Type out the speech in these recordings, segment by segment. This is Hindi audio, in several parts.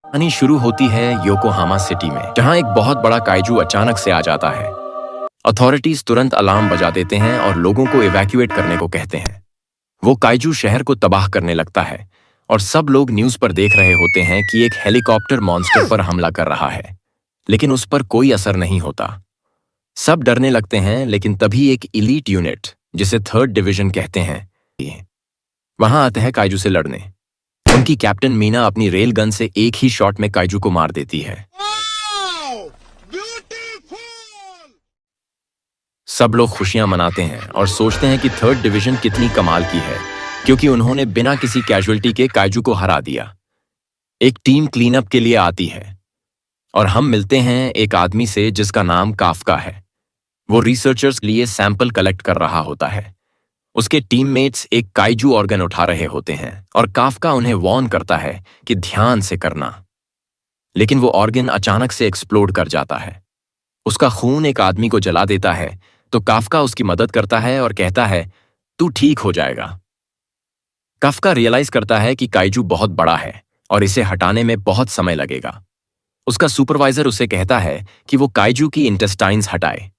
कहानी शुरू होती है योकोहामा सिटी में, जहां एक बहुत बड़ा काइजू अचानक से आ जाता है। अथॉरिटीज तुरंत अलार्म बजा देते हैं और लोगों को इवैक्यूएट करने को कहते हैं। वो काइजू शहर को तबाह करने लगता है और सब लोग न्यूज पर देख रहे होते हैं कि एक हेलीकॉप्टर मॉन्स्टर पर हमला कर रहा है, लेकिन उस पर कोई असर नहीं होता। सब डरने लगते हैं, लेकिन तभी एक इलीट यूनिट, जिसे थर्ड डिवीजन कहते हैं, वहां आते हैं काइजू से लड़ने। उनकी कैप्टन मीना अपनी रेल गन से एक ही शॉट में काइजू को मार देती है। सब लोग खुशियां मनाते हैं और सोचते हैं कि थर्ड डिवीजन कितनी कमाल की है, क्योंकि उन्होंने बिना किसी कैजुअल्टी के काइजू को हरा दिया। एक टीम क्लीन अप के लिए आती है और हम मिलते हैं एक आदमी से जिसका नाम काफका है। वो रिसर्चर्स के लिए सैंपल कलेक्ट कर रहा होता है। उसके टीममेट्स एक काइजू ऑर्गन उठा रहे होते हैं और काफका उन्हें वार्न करता है कि ध्यान से करना, लेकिन वो ऑर्गन अचानक से एक्सप्लोड कर जाता है। उसका खून एक आदमी को जला देता है, तो काफका उसकी मदद करता है और कहता है, तू ठीक हो जाएगा। काफका रियलाइज करता है कि काइजू बहुत बड़ा है और इसे हटाने में बहुत समय लगेगा। उसका सुपरवाइजर उसे कहता है कि वो काइजू की इंटेस्टाइन्स हटाए।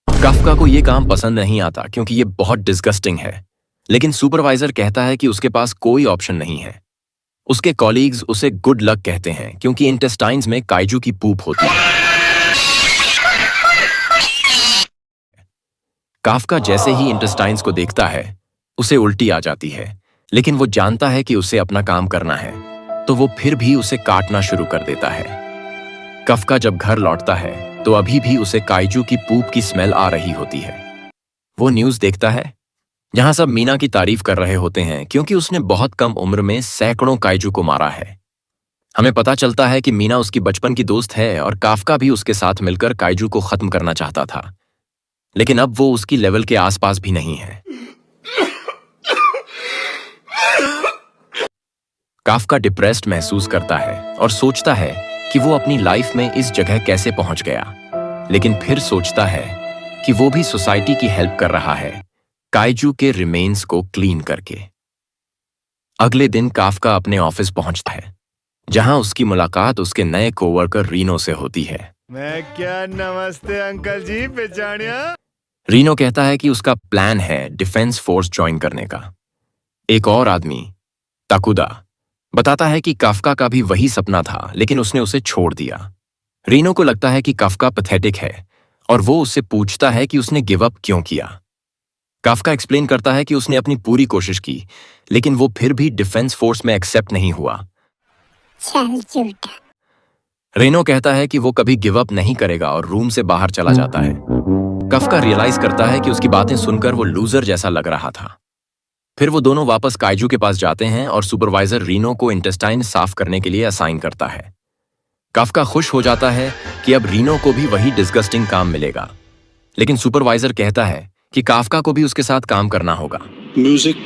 काफका को ये काम पसंद नहीं आता क्योंकि ये बहुत डिस्गस्टिंग है, लेकिन सुपरवाइजर कहता है कि उसके पास कोई ऑप्शन नहीं है। उसके कॉलीग्स उसे गुड लक कहते हैं क्योंकि इंटेस्टाइन्स में काइजू की पूप होती है। काफका जैसे ही इंटेस्टाइन्स को देखता है, उसे उल्टी आ जाती है, लेकिन वो जानता है कि उसे अपना काम करना है, तो वो फिर भी उसे काटना शुरू कर देता है। काफका जब घर लौटता है तो अभी भी उसे काइजू की पूप की स्मेल आ रही होती है। वो न्यूज़ देखता है जहां सब मीना की तारीफ कर रहे होते हैं क्योंकि उसने बहुत कम उम्र में सैकड़ों काइजू को मारा है। हमें पता चलता है कि मीना उसकी बचपन की दोस्त है और काफका भी उसके साथ मिलकर काइजू को खत्म करना चाहता था, लेकिन अब वो उसकी लेवल के आसपास भी नहीं है। काफका डिप्रेस्ड महसूस करता है और सोचता है कि वो अपनी लाइफ में इस जगह कैसे पहुंच गया, लेकिन फिर सोचता है कि वो भी सोसाइटी की हेल्प कर रहा है, काइजू के रिमेन्स को क्लीन करके। अगले दिन काफका अपने ऑफिस पहुंचता है, जहां उसकी मुलाकात उसके नए कोवर्कर रीनो से होती है। मैं क्या, नमस्ते अंकल जी, पहचानिया? रीनो कहता है कि उसका प्लान है डिफेंस फोर्स ज्वाइन करने का। एक और आदमी, ताकुदा, बताता है कि काफका का भी वही सपना था, लेकिन उसने उसे छोड़ दिया। रीनो को लगता है कि काफका पैथेटिक है और वो उससे पूछता है कि उसने गिव अप क्यों किया। काफका एक्सप्लेन करता है कि उसने अपनी पूरी कोशिश की, लेकिन वो फिर भी डिफेंस फोर्स में एक्सेप्ट नहीं हुआ। रीनो कहता है कि वो कभी गिव अप नहीं करेगा और रूम से बाहर चला जाता है। काफका रियलाइज करता है कि उसकी बातें सुनकर वो लूजर जैसा लग रहा था। फिर वो दोनों वापस काइजू के पास जाते हैं और सुपरवाइजर रीनो को इंटेस्टाइन साफ करने के लिए असाइन करता है। काफका खुश हो जाता है कि अब रीनो को भी वही डिस्गस्टिंग काम मिलेगा, लेकिन सुपरवाइजर कहता है कि काफका को भी उसके साथ काम करना होगा। म्यूजिक।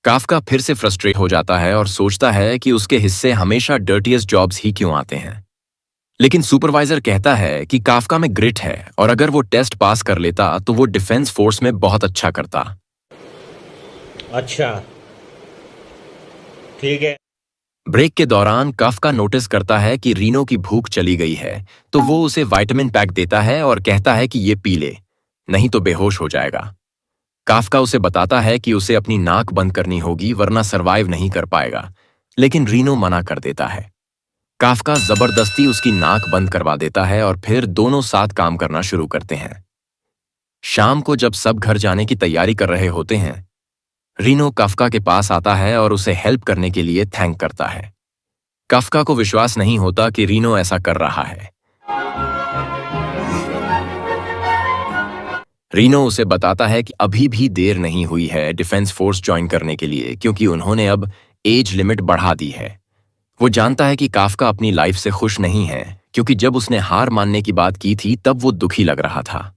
काफका फिर से फ्रस्ट्रेट हो जाता है और सोचता है कि उसके हिस्से हमेशा डर्टीएस्ट जॉब्स ही क्यों आते हैं, लेकिन सुपरवाइजर कहता है कि काफका में ग्रिट है और अगर वो टेस्ट पास कर लेता तो वो डिफेंस फोर्स में बहुत अच्छा करता। अच्छा, ठीक है। ब्रेक के दौरान काफका नोटिस करता है कि रीनो की भूख चली गई है, तो वो उसे विटामिन पैक देता है और कहता है कि ये पी ले, नहीं तो बेहोश हो जाएगा। काफका उसे बताता है कि उसे अपनी नाक बंद करनी होगी वरना सरवाइव नहीं कर पाएगा, लेकिन रीनो मना कर देता है। काफका जबरदस्ती उसकी नाक बंद करवा देता है और फिर दोनों साथ काम करना शुरू करते हैं। शाम को जब सब घर जाने की तैयारी कर रहे होते हैं, रीनो काफका के पास आता है और उसे हेल्प करने के लिए थैंक करता है। काफका को विश्वास नहीं होता कि रीनो ऐसा कर रहा है। रीनो उसे बताता है कि अभी भी देर नहीं हुई है डिफेंस फोर्स ज्वाइन करने के लिए, क्योंकि उन्होंने अब एज लिमिट बढ़ा दी है। वो जानता है कि काफका अपनी लाइफ से खुश नहीं है, क्योंकि जब उसने हार मानने की बात की थी तब वो दुखी लग रहा था।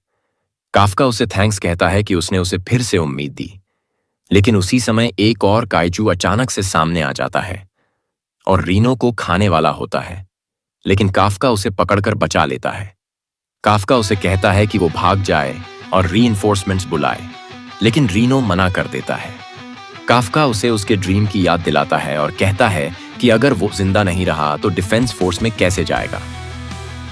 काफका उसे थैंक्स कहता है कि उसने उसे फिर से उम्मीद दी, लेकिन उसी समय एक और काइजू अचानक से सामने आ जाता है और रीनो को खाने वाला होता है, लेकिन काफका उसे पकड़कर बचा लेता है। काफका उसे कहता है कि वो भाग जाए और रीइंफोर्समेंट्स बुलाए, लेकिन रीनो मना कर देता है। काफका उसे उसके ड्रीम की याद दिलाता है और कहता है कि अगर वो जिंदा नहीं रहा तो डिफेंस फोर्स में कैसे जाएगा।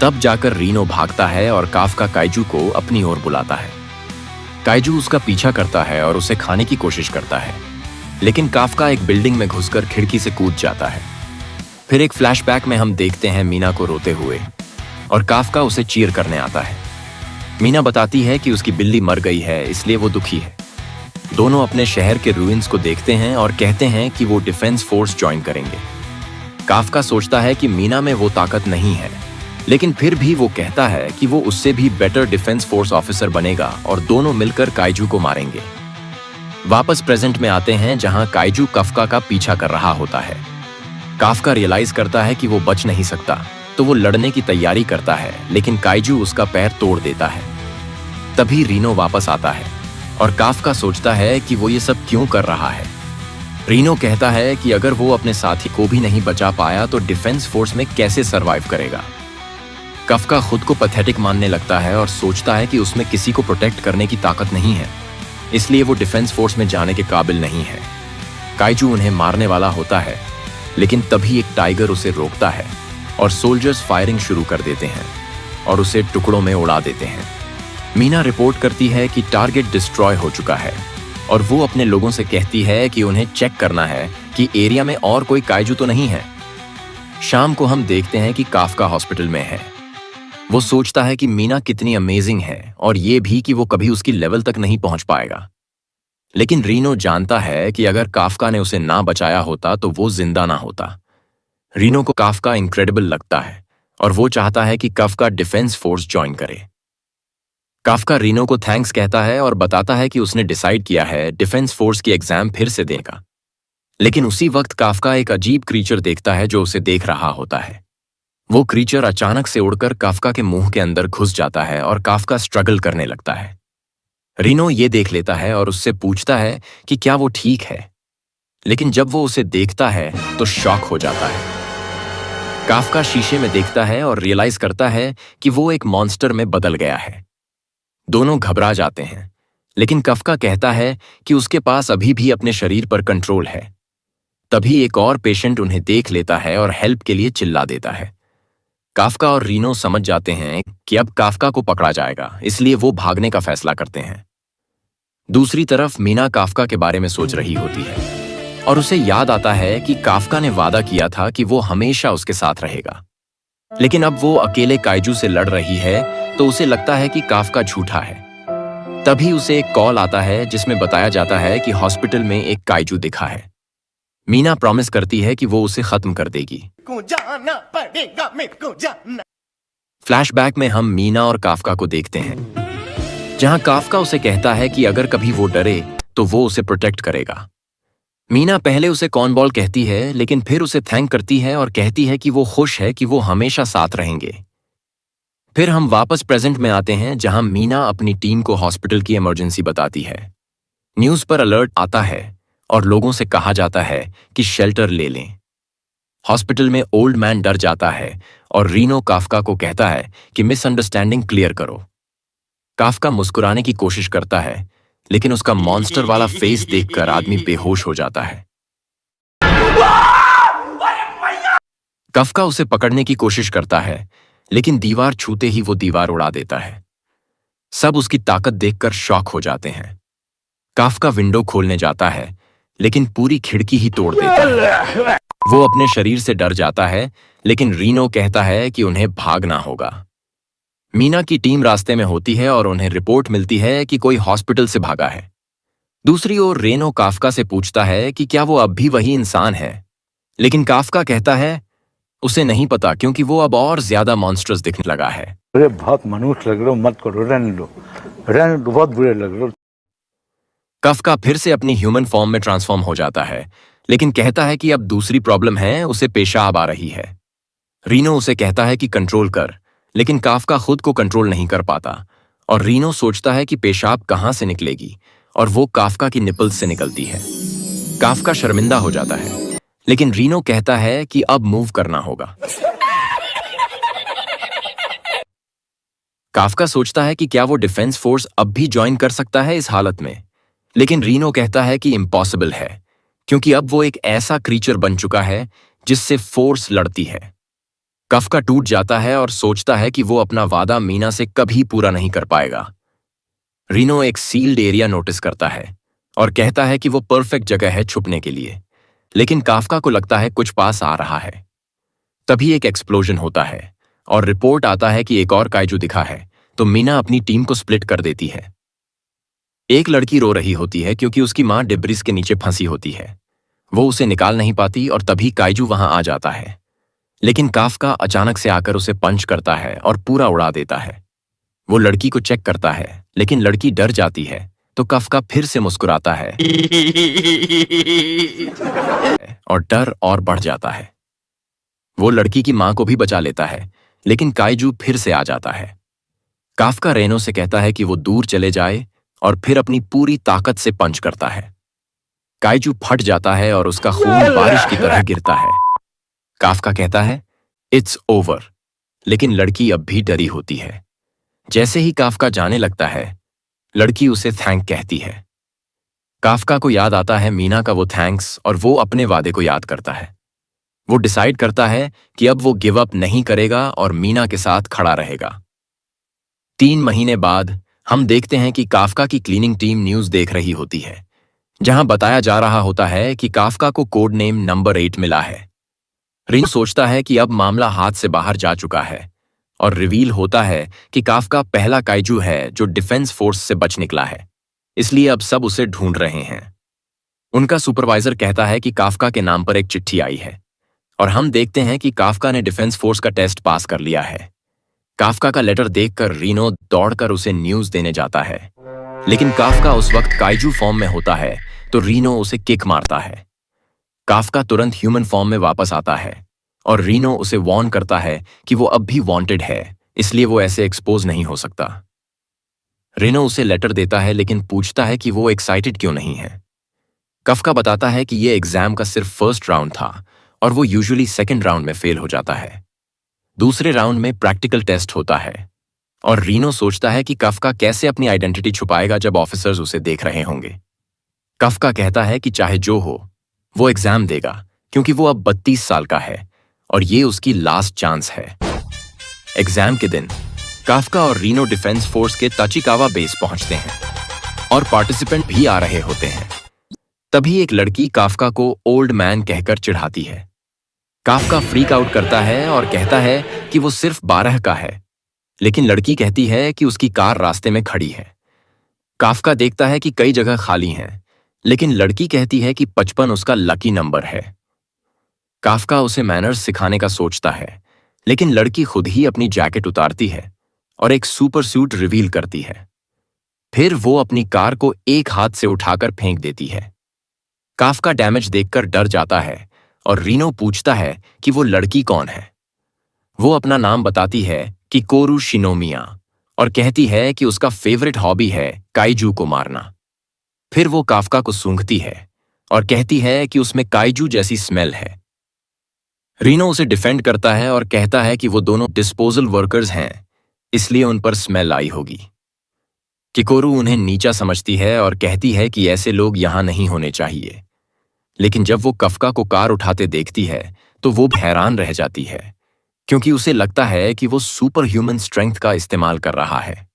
तब जाकर रीनो भागता है और काफका काइजू को अपनी ओर बुलाता है। काइजू उसका पीछा करता है और उसे खाने की कोशिश करता है, लेकिन काफका एक बिल्डिंग में घुसकर खिड़की से कूद जाता है। फिर एक फ्लैशबैक में हम देखते हैं मीना को रोते हुए और काफका उसे चीयर करने आता है। मीना बताती है कि उसकी बिल्ली मर गई है, इसलिए वो दुखी है। दोनों अपने शहर के रूइंस को देखते हैं और कहते हैं कि वो डिफेंस फोर्स ज्वाइन करेंगे। काफका सोचता है कि मीना में वो ताकत नहीं है, लेकिन फिर भी वो कहता है कि वो उससे भी बेटर डिफेंस फोर्स ऑफिसर बनेगा और दोनों मिलकर काइजू को मारेंगे। वापस प्रेजेंट में आते हैं जहां काइजू काफका का पीछा कर रहा होता है। काफका रियलाइज करता है कि वो बच नहीं सकता, तो वो लड़ने की तैयारी करता है, लेकिन काइजू उसका पैर तोड़ देता है। तभी रीनो वापस आता है और काफका सोचता है कि वो ये सब क्यों कर रहा है। रीनो कहता है कि अगर वो अपने साथी को भी नहीं बचा पाया तो डिफेंस फोर्स में कैसे सरवाइव करेगा। काफका खुद को पैथेटिक मानने लगता है और सोचता है कि उसमें किसी को प्रोटेक्ट करने की ताकत नहीं है, इसलिए वो डिफेंस फोर्स में जाने के काबिल नहीं है। काइजू उन्हें मारने वाला होता है, लेकिन तभी एक टाइगर उसे रोकता है और सोल्जर्स फायरिंग शुरू कर देते हैं और उसे टुकड़ों में उड़ा देते हैं। मीना रिपोर्ट करती है कि टारगेट डिस्ट्रॉय हो चुका है और वो अपने लोगों से कहती है कि उन्हें चेक करना है कि एरिया में और कोई काइजू तो नहीं है। शाम को हम देखते हैं कि काफका हॉस्पिटल में है। वो सोचता है कि मीना कितनी अमेजिंग है और ये भी कि वो कभी उसकी लेवल तक नहीं पहुंच पाएगा। लेकिन रीनो जानता है कि अगर काफका ने उसे ना बचाया होता तो वो जिंदा ना होता। रीनो को काफका इनक्रेडिबल लगता है और वो चाहता है कि काफका डिफेंस फोर्स ज्वाइन करे। काफका रीनो को थैंक्स कहता है और बताता है कि उसने डिसाइड किया है डिफेंस फोर्स की एग्जाम फिर से देगा। लेकिन उसी वक्त काफका एक अजीब क्रीचर देखता है जो उसे देख रहा होता है। वो क्रीचर अचानक से उड़कर काफका के मुंह के अंदर घुस जाता है और काफका स्ट्रगल करने लगता है। रीनो ये देख लेता है और उससे पूछता है कि क्या वो ठीक है, लेकिन जब वो उसे देखता है तो शॉक हो जाता है। काफका शीशे में देखता है और रियलाइज करता है कि वो एक मॉन्स्टर में बदल गया है। दोनों घबरा जाते हैं, लेकिन काफका कहता है कि उसके पास अभी भी अपने शरीर पर कंट्रोल है। तभी एक और पेशेंट उन्हें देख लेता है और हेल्प के लिए चिल्ला देता है। काफका और रीनो समझ जाते हैं कि अब काफका को पकड़ा जाएगा, इसलिए वो भागने का फैसला करते हैं। दूसरी तरफ मीना काफका के बारे में सोच रही होती है और उसे याद आता है कि काफका ने वादा किया था कि वो हमेशा उसके साथ रहेगा। लेकिन अब वो अकेले काइजू से लड़ रही है तो उसे लगता है कि काफका झूठा है। तभी उसे एक कॉल आता है जिसमें बताया जाता है कि हॉस्पिटल में एक काइजू दिखा है। मीना प्रॉमिस करती है कि वो उसे खत्म कर देगी। फ्लैशबैक में हम मीना और काफका को देखते हैं, जहां काफका उसे कहता है कि अगर कभी वो डरे तो वो उसे प्रोटेक्ट करेगा। मीना पहले उसे कॉर्नबॉल कहती है, लेकिन फिर उसे थैंक करती है और कहती है कि वो खुश है कि वो हमेशा साथ रहेंगे। फिर हम वापस प्रेजेंट में आते हैं जहां मीना अपनी टीम को हॉस्पिटल की इमरजेंसी बताती है। न्यूज पर अलर्ट आता है और लोगों से कहा जाता है कि शेल्टर ले लें। हॉस्पिटल में ओल्ड मैन डर जाता है और रीनो काफका को कहता है कि मिसअंडरस्टैंडिंग क्लियर करो। काफका मुस्कुराने की कोशिश करता है, लेकिन उसका मॉन्स्टर वाला फेस देखकर आदमी बेहोश हो जाता है। काफका उसे पकड़ने की कोशिश करता है, लेकिन दीवार छूते ही वो दीवार उड़ा देता है। सब उसकी ताकत देखकर शॉक हो जाते हैं। काफका विंडो खोलने जाता है, लेकिन पूरी खिड़की ही तोड़ देता है। वो अपने शरीर से डर जाता है, लेकिन रीनो कहता है कि उन्हें भागना होगा। मीना की टीम रास्ते में होती है और उन्हें रिपोर्ट मिलती है कि कोई हॉस्पिटल से भागा है। दूसरी ओर रेनो काफका से पूछता है कि क्या वो अब भी वही इंसान है, लेकिन काफका कहता है उसे नहीं पता, क्योंकि वो अब और ज्यादा मॉन्स्टर्स दिखने लगा है। अरे बहुत मनुष्य लग रहे हो, मत करो, रहने दो, बहुत बुरे लग रहे हो। काफका फिर से अपनी ह्यूमन फॉर्म में ट्रांसफॉर्म हो जाता है, लेकिन कहता है कि अब दूसरी प्रॉब्लम है, उसे पेशाब आ रही है। रीनो उसे कहता है कि कंट्रोल कर, लेकिन काफका खुद को कंट्रोल नहीं कर पाता और रीनो सोचता है कि पेशाब कहां से निकलेगी और वो काफका की निपल्स से निकलती है। काफका शर्मिंदा हो जाता है, लेकिन रीनो कहता है कि अब मूव करना होगा। काफका सोचता है कि क्या वो डिफेंस फोर्स अब भी ज्वाइन कर सकता है इस हालत में, लेकिन रीनो कहता है कि इम्पॉसिबल है, क्योंकि अब वो एक ऐसा क्रीचर बन चुका है जिससे फोर्स लड़ती है। काफका टूट जाता है और सोचता है कि वो अपना वादा मीना से कभी पूरा नहीं कर पाएगा। रीनो एक सील्ड एरिया नोटिस करता है और कहता है कि वो परफेक्ट जगह है छुपने के लिए, लेकिन काफका को लगता है कुछ पास आ रहा है। तभी एक एक्सप्लोजन होता है और रिपोर्ट आता है कि एक और काइजू दिखा है, तो मीना अपनी टीम को स्प्लिट कर देती है। एक लड़की रो रही होती है क्योंकि उसकी मां डिब्रिस के नीचे फंसी होती है। वो उसे निकाल नहीं पाती और तभी काइजू वहां आ जाता है, लेकिन काफका अचानक से आकर उसे पंच करता है और पूरा उड़ा देता है। वो लड़की को चेक करता है, लेकिन लड़की डर जाती है, तो काफका फिर से मुस्कुराता है और डर और बढ़ जाता है। वो लड़की की मां को भी बचा लेता है, लेकिन काइजू फिर से आ जाता है। काफका रेनो से कहता है कि वो दूर चले जाए और फिर अपनी पूरी ताकत से पंच करता है। काइजू फट जाता है और उसका खून बारिश की तरह गिरता है। काफका कहता है इट्स ओवर, लेकिन लड़की अब भी डरी होती है। जैसे ही काफका जाने लगता है, लड़की उसे थैंक कहती है। काफका को याद आता है मीना का वो थैंक्स और वो अपने वादे को याद करता है। वो डिसाइड करता है कि अब वो गिव अप नहीं करेगा और मीना के साथ खड़ा रहेगा। 3 महीने बाद हम देखते हैं कि काफका की क्लीनिंग टीम न्यूज देख रही होती है, जहां बताया जा रहा होता है कि काफका को कोड नेम नंबर 8 मिला है। रिनो सोचता है कि अब मामला हाथ से बाहर जा चुका है और रिवील होता है कि काफका पहला काइजू है जो डिफेंस फोर्स से बच निकला है, इसलिए अब सब उसे ढूंढ रहे हैं। उनका सुपरवाइजर कहता है कि काफका के नाम पर एक चिट्ठी आई है और हम देखते हैं कि काफका ने डिफेंस फोर्स का टेस्ट पास कर लिया है। काफका का लेटर देखकर रीनो दौड़कर उसे न्यूज देने जाता है, लेकिन काफका उस वक्त काइजू फॉर्म में होता है, तो रीनो उसे किक मारता है। काफका तुरंत ह्यूमन फॉर्म में वापस आता है और रीनो उसे वार्न करता है कि वो अब भी वांटेड है, इसलिए वो ऐसे एक्सपोज नहीं हो सकता। रीनो उसे लेटर देता है, लेकिन पूछता है कि वो एक्साइटेड क्यों नहीं है। काफका बताता है कि ये एग्जाम का सिर्फ फर्स्ट राउंड था और वो यूजुअली सेकंड राउंड में फेल हो जाता है। दूसरे राउंड में प्रैक्टिकल टेस्ट होता है और रीनो सोचता है कि काफका कैसे अपनी आइडेंटिटी छुपाएगा जब ऑफिसर्स उसे देख रहे होंगे। काफका कहता है कि चाहे जो हो, वो एग्जाम देगा क्योंकि वो अब 32 साल का है और ये उसकी लास्ट चांस है। एग्जाम के दिन काफका और रीनो डिफेंस फोर्स के ताचिकावा बेस पहुंचते हैं और पार्टिसिपेंट भी आ रहे होते हैं। तभी एक लड़की काफका को ओल्ड मैन कहकर चिढ़ाती है। काफका फ्रीक आउट करता है और कहता है कि वो सिर्फ 12 का है, लेकिन लड़की कहती है कि उसकी कार रास्ते में खड़ी है। काफका देखता है कि कई जगह खाली हैं, लेकिन लड़की कहती है कि 55 उसका लकी नंबर है। काफका उसे मैनर्स सिखाने का सोचता है, लेकिन लड़की खुद ही अपनी जैकेट उतारती है और एक सुपर सूट रिवील करती है। फिर वो अपनी कार को एक हाथ से उठाकर फेंक देती है। काफका डैमेज देखकर डर जाता है और रीनो पूछता है कि वो लड़की कौन है। वो अपना नाम बताती है कि कोरू शिनोमिया और कहती है कि उसका फेवरेट हॉबी है काइजू को मारना। फिर वो काफका को सूंघती है और कहती है कि उसमें काइजू जैसी स्मेल है। रीनो उसे डिफेंड करता है और कहता है कि वो दोनों डिस्पोजल वर्कर्स हैं, इसलिए उन पर स्मेल आई होगी। किकोरू उन्हें नीचा समझती है और कहती है कि ऐसे लोग यहां नहीं होने चाहिए, लेकिन जब वो काफका को कार उठाते देखती है तो वो हैरान रह जाती है, क्योंकि उसे लगता है कि वो सुपर ह्यूमन स्ट्रेंथ का इस्तेमाल कर रहा है।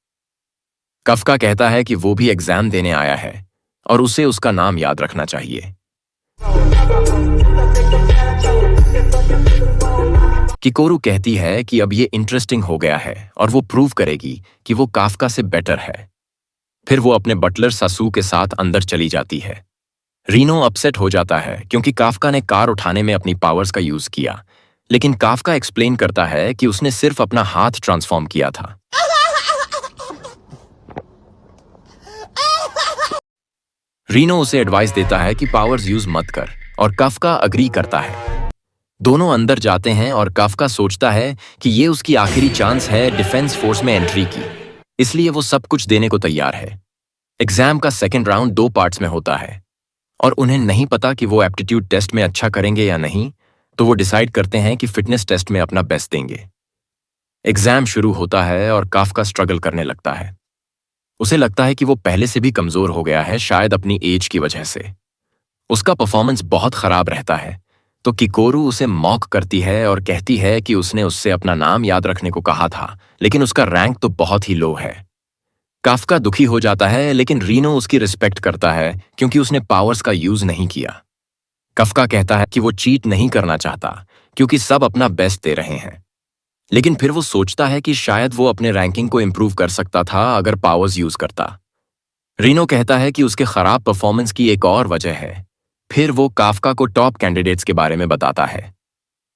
काफका कहता है कि वो भी एग्जाम देने आया है और उसे उसका नाम याद रखना चाहिए। किकोरू कहती है कि अब ये इंटरेस्टिंग हो गया है और वो प्रूव करेगी कि वो काफका से बेटर है। फिर वो अपने बटलर सासू के साथ अंदर चली जाती है। रीनो अपसेट हो जाता है क्योंकि काफका ने कार उठाने में अपनी पावर्स का यूज किया, लेकिन काफका एक्सप्लेन करता है कि उसने सिर्फ अपना हाथ ट्रांसफॉर्म किया था। रीनो उसे एडवाइस देता है कि पावर्स यूज मत कर और काफका अग्री करता है। दोनों अंदर जाते हैं और काफका सोचता है कि ये उसकी आखिरी चांस है डिफेंस फोर्स में एंट्री की, इसलिए वो सब कुछ देने को तैयार है। एग्जाम का सेकंड राउंड 2 पार्ट्स में होता है और उन्हें नहीं पता कि वो एप्टीट्यूड टेस्ट में अच्छा करेंगे या नहीं, तो वो डिसाइड करते हैं कि फिटनेस टेस्ट में अपना बेस्ट देंगे। एग्जाम शुरू होता है और काफका स्ट्रगल करने लगता है। उसे लगता है कि वो पहले से भी कमजोर हो गया है, शायद अपनी एज की वजह से। उसका परफॉर्मेंस बहुत खराब रहता है, तो किकोरू उसे मॉक करती है और कहती है कि उसने उससे अपना नाम याद रखने को कहा था, लेकिन उसका रैंक तो बहुत ही लो है। काफका दुखी हो जाता है, लेकिन रीनो उसकी रिस्पेक्ट करता है क्योंकि उसने पावर्स का यूज नहीं किया। काफका कहता है कि वो चीट नहीं करना चाहता क्योंकि सब अपना बेस्ट दे रहे हैं, लेकिन फिर वो सोचता है कि शायद वो अपने रैंकिंग को इम्प्रूव कर सकता था अगर पावर्स यूज करता। रीनो कहता है कि उसके खराब परफॉर्मेंस की एक और वजह है। फिर वो काफका को टॉप कैंडिडेट्स के बारे में बताता है।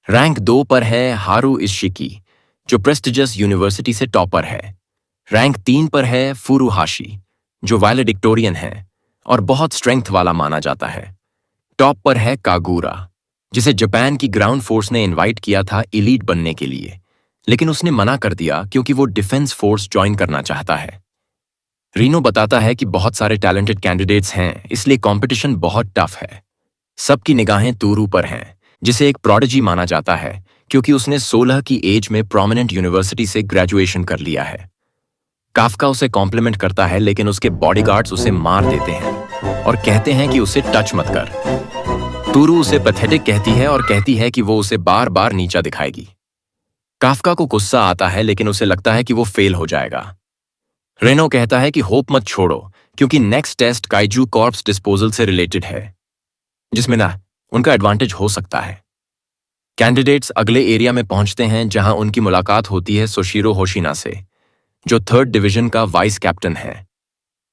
रैंक 2 पर है हारू इशिकी, जो प्रेस्टिजियस यूनिवर्सिटी से टॉपर है। रैंक 3 पर है फुरुहाशी, जो वैलेडिक्टोरियन है और बहुत स्ट्रेंथ वाला माना जाता है। टॉप पर है कागूरा, जिसे जापान की ग्राउंड फोर्स ने इनवाइट किया था इलीट बनने के लिए, लेकिन उसने मना कर दिया क्योंकि वो डिफेंस फोर्स ज्वाइन करना चाहता है। रीनो बताता है कि बहुत सारे टैलेंटेड कैंडिडेट्स हैं, इसलिए कंपटीशन बहुत टफ है। सबकी निगाहें तूरू पर हैं, जिसे एक प्रोडिजी माना जाता है क्योंकि उसने 16 की एज में प्रोमिनेंट यूनिवर्सिटी से ग्रेजुएशन कर लिया है। काफका उसे कॉम्प्लीमेंट करता है, लेकिन उसके बॉडीगार्ड्स उसे मार देते हैं और कहते हैं कि उसे टच मत कर। तूरू उसे पैथेटिक कहती है और कहती है कि वो उसे बार बार नीचा दिखाएगी। काफका को गुस्सा आता है, लेकिन उसे लगता है कि वो फेल हो जाएगा। रेनो कहता है कि होप मत छोड़ो क्योंकि next test kaiju corps disposal से रिलेटेड है, जिसमें ना उनका एडवांटेज हो सकता है। कैंडिडेट्स अगले एरिया में पहुंचते हैं जहां उनकी मुलाकात होती है सोशिरो होशिना से, जो 3rd डिवीजन का वाइस कैप्टन है।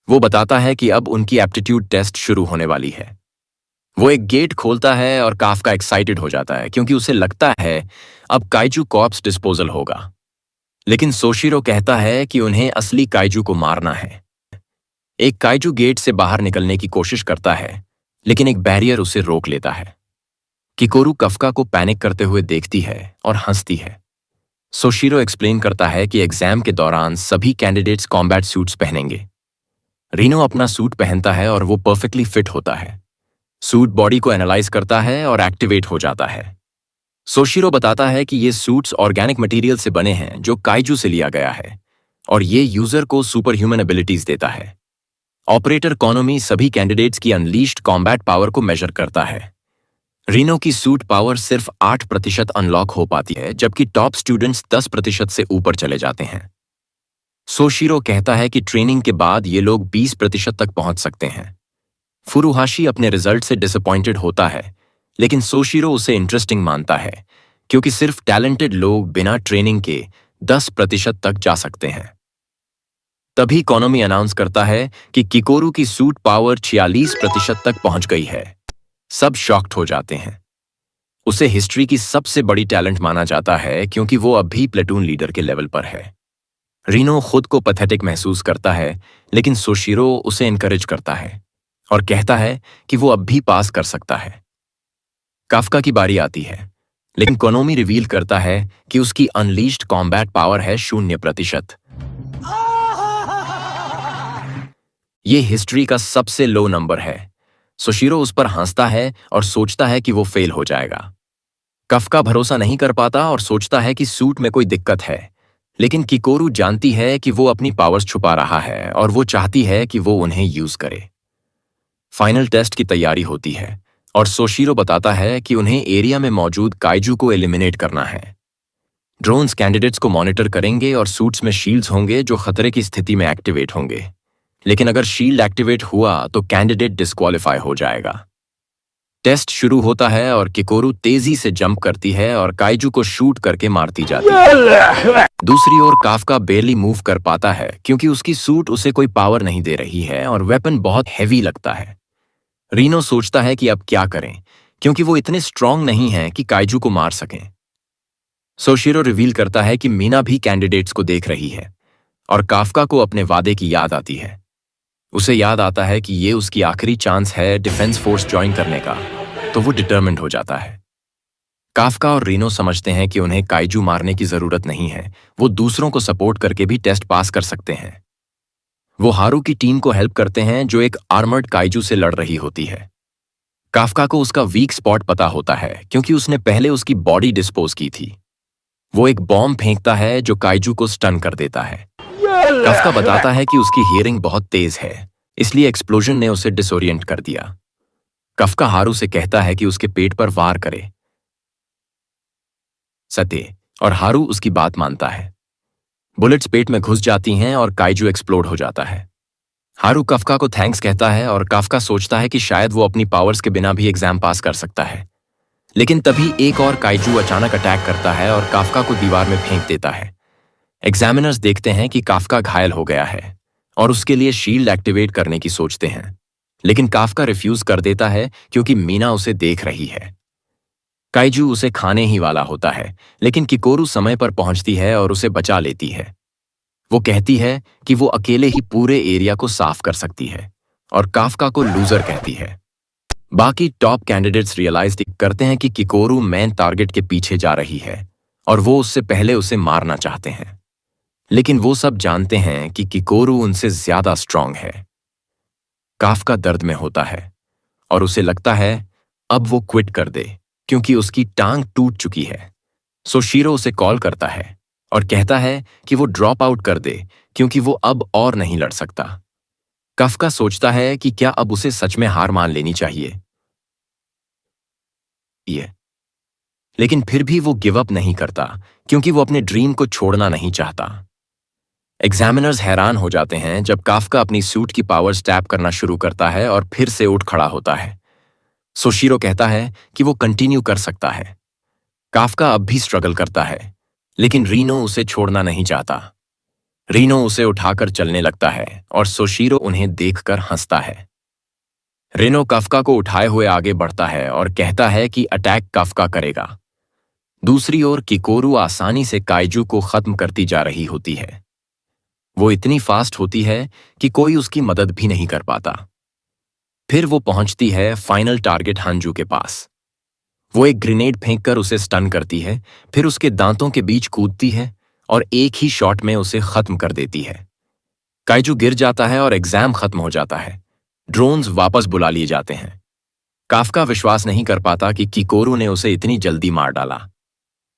वो बताता है कि अब उनकी एप्टीट्यूड टेस्ट शुरू होने वाली है। वो एक गेट खोलता है और काफका एक्साइटेड हो जाता है क्योंकि उसे लगता है अब काइजू कॉर्प्स डिस्पोजल होगा, लेकिन सोशिरो कहता है कि उन्हें असली काइजू को मारना है। एक काइजू गेट से बाहर निकलने की कोशिश करता है, लेकिन एक बैरियर उसे रोक लेता है। किकोरू काफका को पैनिक करते हुए देखती है और हंसती है। सोशिरो एक्सप्लेन करता है कि एग्जाम के दौरान सभी कैंडिडेट्स कॉम्बैट सूट्स पहनेंगे। रीनो अपना सूट पहनता है और वो परफेक्टली फिट होता है। सूट बॉडी को एनालाइज करता है और एक्टिवेट हो जाता है। सोशिरो बताता है कि ये सूट्स ऑर्गेनिक मटेरियल से बने हैं जो काइजू से लिया गया है, और ये यूजर को सुपर ह्यूमन एबिलिटीज देता है। ऑपरेटर कॉनोमी सभी कैंडिडेट्स की अनलीश्ड कॉम्बैट पावर को मेजर करता है। रीनो की सूट पावर सिर्फ 8% अनलॉक हो पाती है, जबकि टॉप स्टूडेंट्स 10% से ऊपर चले जाते हैं। सोशिरो कहता है कि ट्रेनिंग के बाद ये लोग 20% तक पहुंच सकते हैं। फुरुहाशी अपने रिजल्ट से डिसअपॉइंटेड होता है, लेकिन सोशिरो उसे इंटरेस्टिंग मानता है क्योंकि सिर्फ टैलेंटेड लोग बिना ट्रेनिंग के 10% तक जा सकते हैं। तभी कॉनोमी अनाउंस करता है कि किकोरू की सूट पावर 46% तक पहुंच गई है। सब शॉक्ड हो जाते हैं। उसे हिस्ट्री की सबसे बड़ी टैलेंट माना जाता है क्योंकि वो अब भी प्लेटून लीडर के लेवल पर है। रीनो खुद को पैथेटिक महसूस करता है, लेकिन सोशिरो उसे इनकरेज करता है और कहता है कि वो अब भी पास कर सकता है। काफका की बारी आती है, लेकिन कॉनोमी रिवील करता है कि उसकी अनलीश्ड कॉम्बैट पावर है 0%। ये हिस्ट्री का सबसे लो नंबर है। सोशिरो उस पर हंसता है और सोचता है कि वो फेल हो जाएगा। काफका भरोसा नहीं कर पाता और सोचता है कि सूट में कोई दिक्कत है, लेकिन किकोरू जानती है कि वो अपनी पावर्स छुपा रहा है और वो चाहती है कि वो उन्हें यूज करे। फाइनल टेस्ट की तैयारी होती है और सोशिरो बताता है कि उन्हें एरिया में मौजूद काइजू को एलिमिनेट करना है। ड्रोन्स कैंडिडेट्स को मॉनिटर करेंगे और सूट्स में शील्ड्स होंगे जो खतरे की स्थिति में एक्टिवेट होंगे, लेकिन अगर शील्ड एक्टिवेट हुआ तो कैंडिडेट डिस्क्वालीफाई हो जाएगा। टेस्ट शुरू होता है और किकोरू तेजी से जंप करती है और काइजू को शूट करके मारती जाती है। दूसरी ओर काफका बेरली मूव कर पाता है क्योंकि उसकी सूट उसे कोई पावर नहीं दे रही है और वेपन बहुत हैवी लगता है। रीनो सोचता है कि अब क्या करें क्योंकि वो इतने स्ट्रांग नहीं हैं कि काइजू को मार सकें। सोशिरो रिवील करता है कि मीना भी कैंडिडेट्स को देख रही है और काफका को अपने वादे की याद आती है। उसे याद आता है कि ये उसकी आखिरी चांस है डिफेंस फोर्स ज्वाइन करने का, तो वो डिटर्मिन्ड हो जाता है। काफका और रीनो समझते हैं कि उन्हें काइजू मारने की जरूरत नहीं है, वो दूसरों को सपोर्ट करके भी टेस्ट पास कर सकते हैं। वो हारू की टीम को हेल्प करते हैं जो एक आर्मर्ड काइजू से लड़ रही होती है। काफका को उसका वीक स्पॉट पता होता है क्योंकि उसने पहले उसकी बॉडी डिस्पोज की थी। वो एक बॉम्ब फेंकता है जो काइजू को स्टन कर देता है। काफका बताता है कि उसकी हियरिंग बहुत तेज है, इसलिए एक्सप्लोजन ने उसे डिसोरिएंट कर दिया। कफका हारू से कहता है कि उसके पेट पर वार करे सत्य, और हारू उसकी बात मानता है। बुलेट्स पेट में घुस जाती हैं और काइजू एक्सप्लोड हो जाता है। हारू कफका को थैंक्स कहता है और कफका सोचता है कि शायद वो अपनी पावर्स के बिना भी एग्जाम पास कर सकता है। लेकिन तभी एक और काइजू अचानक अटैक करता है और काफका को दीवार में फेंक देता है। एग्जामिनर्स देखते हैं कि काफका घायल हो गया है और उसके लिए शील्ड एक्टिवेट करने की सोचते हैं, लेकिन काफका रिफ्यूज कर देता है क्योंकि मीना उसे देख रही है। काइजू उसे खाने ही वाला होता है, लेकिन किकोरू समय पर पहुंचती है और उसे बचा लेती है। वो कहती है कि वो अकेले ही पूरे एरिया को साफ कर सकती है और काफका को लूजर कहती है। बाकी टॉप कैंडिडेट्स रियलाइज करते हैं कि किकोरू मेन टारगेट के पीछे जा रही है और वो उससे पहले उसे मारना चाहते हैं, लेकिन वो सब जानते हैं कि किकोरू उनसे ज्यादा स्ट्रांग है। काफका दर्द में होता है और उसे लगता है अब वो क्विट कर दे क्योंकि उसकी टांग टूट चुकी है। सोशीरो उसे कॉल करता है और कहता है कि वो ड्रॉप आउट कर दे क्योंकि वो अब और नहीं लड़ सकता। काफका सोचता है कि क्या अब उसे सच में हार मान लेनी चाहिए, लेकिन फिर भी वो गिव अप नहीं करता क्योंकि वो अपने ड्रीम को छोड़ना नहीं चाहता। एग्जामिनर्स हैरान हो जाते हैं जब काफका अपनी सूट की पावर्स टैप करना शुरू करता है और फिर से उठ खड़ा होता है। सोशीरो कहता है कि वो कंटिन्यू कर सकता है। काफका अब भी स्ट्रगल करता है, लेकिन रीनो उसे छोड़ना नहीं चाहता। रीनो उसे उठाकर चलने लगता है और सोशीरो उन्हें देखकर हंसता है। रीनो काफका को उठाए हुए आगे बढ़ता है और कहता है कि अटैक काफका करेगा। दूसरी ओर किकोरू आसानी से काइजू को खत्म करती जा रही होती है। वो इतनी फास्ट होती है कि कोई उसकी मदद भी नहीं कर पाता। फिर वो पहुंचती है फाइनल टारगेट हांजू के पास। वो एक ग्रेनेड फेंककर उसे स्टन करती है, फिर उसके दांतों के बीच कूदती है और एक ही शॉट में उसे खत्म कर देती है। काइजू गिर जाता है और एग्जाम खत्म हो जाता है। ड्रोन्स वापस बुला लिए जाते हैं। काफका विश्वास नहीं कर पाता कि किकोरू ने उसे इतनी जल्दी मार डाला।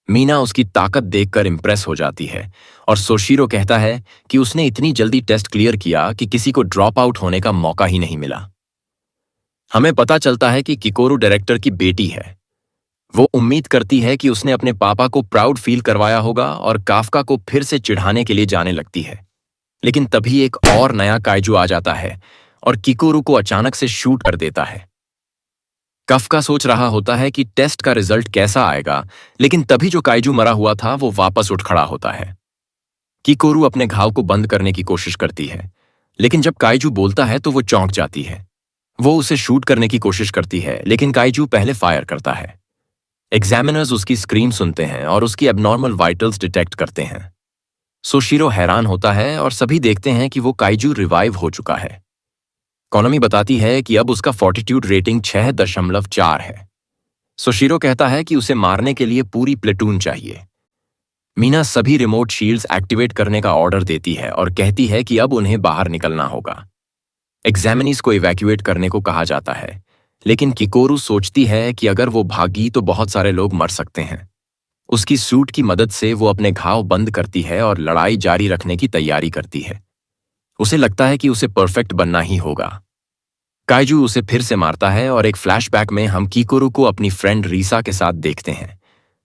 मीना उसकी ताकत देखकर इंप्रेस हो जाती है और सोशीरो कहता है कि उसने इतनी जल्दी टेस्ट क्लियर किया कि किसी को ड्रॉप आउट होने का मौका ही नहीं मिला। हमें पता चलता है कि किकोरू डायरेक्टर की बेटी है। वो उम्मीद करती है कि उसने अपने पापा को प्राउड फील करवाया होगा और काफका को फिर से चिढ़ाने के लिए जाने लगती है। लेकिन तभी एक और नया काइजू आ जाता है और किकोरू को अचानक से शूट कर देता है। काफका सोच रहा होता है कि टेस्ट का रिजल्ट कैसा आएगा, लेकिन तभी जो काइजू मरा हुआ था वो वापस उठ खड़ा होता है। किकोरू अपने घाव को बंद करने की कोशिश करती है, लेकिन जब काइजू बोलता है तो वो चौंक जाती है। वो उसे शूट करने की कोशिश करती है, लेकिन काइजू पहले फायर करता है। एग्जामिनर्स उसकी स्क्रीम सुनते हैं और उसकी एबनॉर्मल वाइटल्स डिटेक्ट करते हैं। सोशीरो हैरान होता है और सभी देखते हैं कि वो काइजू रिवाइव हो चुका है। कोनामी बताती है कि अब उसका फॉर्टिट्यूड रेटिंग 6.4 है। सोशीरो कहता है कि उसे मारने के लिए पूरी प्लेटून चाहिए। मीना सभी रिमोट शील्ड्स एक्टिवेट करने का ऑर्डर देती है और कहती है कि अब उन्हें बाहर निकलना होगा। एग्जामिनीज को इवैक्यूएट करने को कहा जाता है, लेकिन किकोरू सोचती है कि अगर वो भागी तो बहुत सारे लोग मर सकते हैं। उसकी सूट की मदद से वो अपने घाव बंद करती है और लड़ाई जारी रखने की तैयारी करती है। उसे लगता है कि उसे परफेक्ट बनना ही होगा। काइजू उसे फिर से मारता है और एक फ्लैशबैक में हम किकोरू को अपनी फ्रेंड रीसा के साथ देखते हैं,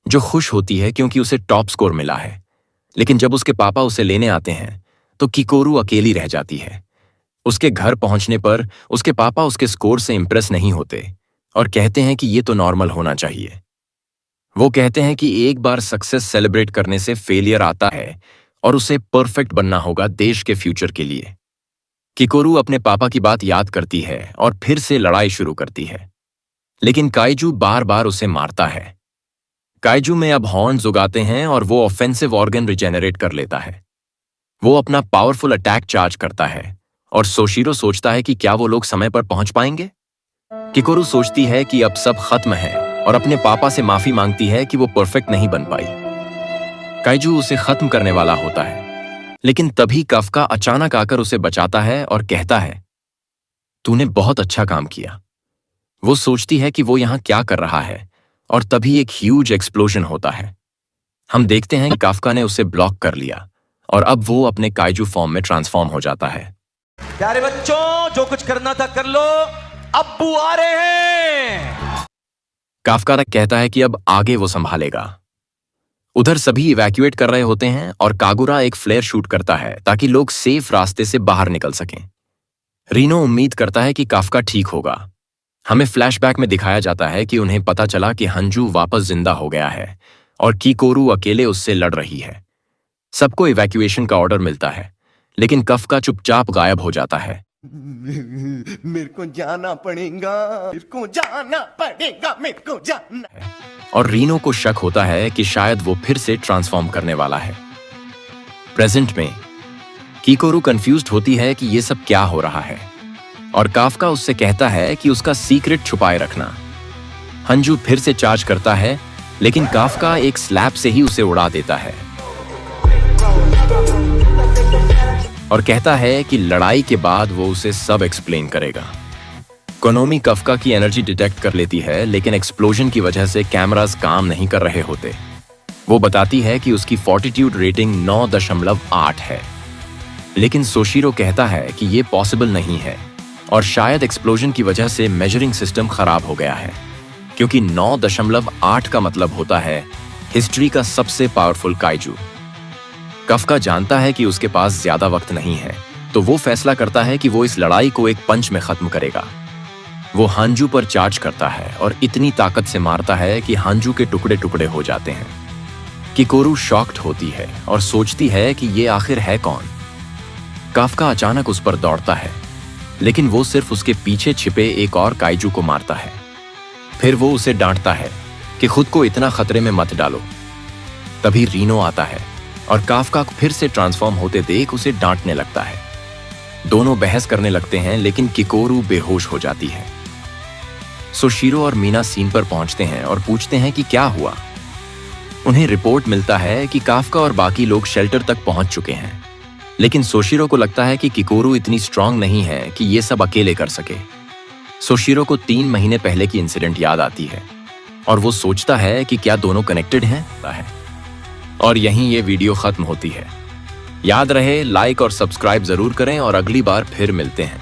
जो खुश होती है क्योंकि उसे टॉप स्कोर मिला है। लेकिन जब उसके पापा उसे लेने आते हैं तो किकोरू अकेली रह जाती है। उसके घर पहुंचने पर उसके पापा उसके स्कोर से इंप्रेस नहीं होते और कहते हैं कि ये तो नॉर्मल होना चाहिए। वो कहते हैं कि एक बार सक्सेस सेलिब्रेट करने से फेलियर आता है और उसे परफेक्ट बनना होगा देश के फ्यूचर के लिए। किकोरू अपने पापा की बात याद करती है और फिर से लड़ाई शुरू करती है, लेकिन काइजू बार बार उसे मारता है। काइजू में अब हॉर्न्स उगाते हैं और वो ऑफेंसिव ऑर्गन रिजेनरेट कर लेता है। वो अपना पावरफुल अटैक चार्ज करता है और सोशीरो सोचता है कि क्या वो लोग समय पर पहुंच पाएंगे। किकोरू सोचती है कि अब सब खत्म है और अपने पापा से माफी मांगती है कि वो परफेक्ट नहीं बन पाई। काइजू उसे खत्म करने वाला होता है, लेकिन तभी काफका अचानक आकर उसे बचाता है और कहता है, तूने बहुत अच्छा काम किया। वो सोचती है कि वो यहां क्या कर रहा है और तभी एक ह्यूज एक्सप्लोजन होता है। हम देखते हैं कि काफका ने उसे ब्लॉक कर लिया और अब वो अपने काइजू फॉर्म में ट्रांसफॉर्म हो जाता है। प्यारे बच्चों, जो कुछ करना था कर लो, अब्बू आ रहे हैं। काफका कहता है कि अब आगे वो संभालेगा। उधर सभी इवैक्यूएट कर रहे होते हैं और कागुरा एक फ्लेयर शूट करता है ताकि लोग सेफ रास्ते से बाहर निकल सकें। रीनो उम्मीद करता है कि काफका ठीक होगा। हमें फ्लैशबैक में दिखाया जाता है कि उन्हें पता चला कि हंजू वापस जिंदा हो गया है और किकोरू अकेले उससे लड़ रही है। सबको इवैक्यूएशन का ऑर्डर मिलता है, लेकिन काफका चुपचाप गायब हो जाता है। मेरे को जाना पड़ेगा, मेरे को जाना पड़ेगा, मेरे को जाना। और रीनो को शक होता है कि शायद वो फिर से ट्रांसफॉर्म करने वाला है। प्रेजेंट में किकोरू कंफ्यूज्ड होती है कि ये सब क्या हो रहा है और काफका उससे कहता है कि उसका सीक्रेट छुपाए रखना। हंजू फिर से चार्ज करता है, लेकिन काफका एक स्लैब से ही उसे उड़ा देता है और कहता है कि लड़ाई के बाद वो उसे सब एक्सप्लेन करेगा। कोनोमी काफका की एनर्जी डिटेक्ट कर लेती है, लेकिन एक्सप्लोजन की वजह से कैमरास काम नहीं कर रहे होते। वो बताती है कि उसकी फॉर्टिट्यूड रेटिंग 9.8 है, लेकिन सोशिरो कहता है कि ये पॉसिबल नहीं है और शायद एक्सप्लोजन की वजह से मेजरिंग सिस्टम खराब हो गया है, क्योंकि 9.8 का मतलब होता है हिस्ट्री का सबसे पावरफुल काइजू। काफका जानता है कि उसके पास ज्यादा वक्त नहीं है, तो वो फैसला करता है कि वो इस लड़ाई को एक पंच में खत्म करेगा। वो हांजू पर चार्ज करता है और इतनी ताकत से मारता है कि हांजू के टुकड़े टुकड़े हो जाते हैं। किकोरू शॉक्ड होती है और सोचती है कि ये आखिर है कौन। काफका अचानक उस पर दौड़ता है, लेकिन वो सिर्फ उसके पीछे छिपे एक और काइजू को मारता है। फिर वो उसे डांटता है कि खुद को इतना खतरे में मत डालो। तभी रीनो आता है और काफका को फिर से ट्रांसफॉर्म होते देख उसे डांटने लगता है। दोनों बहस करने लगते हैं, लेकिन किकोरू बेहोश हो जाती है। सोशिरो और मीना सीन पर पहुंचते हैं और पूछते हैं कि क्या हुआ। उन्हें रिपोर्ट मिलता है कि काफका और बाकी लोग शेल्टर तक पहुंच चुके हैं, लेकिन सोशिरो को लगता है कि किकोरू इतनी स्ट्रांग नहीं है कि ये सब अकेले कर सके। सोशिरो को 3 महीने पहले की इंसिडेंट याद आती है और वो सोचता है कि क्या दोनों कनेक्टेड हैं। और यहीं ये वीडियो खत्म होती है। याद रहे, लाइक और सब्सक्राइब जरूर करें और अगली बार फिर मिलते हैं।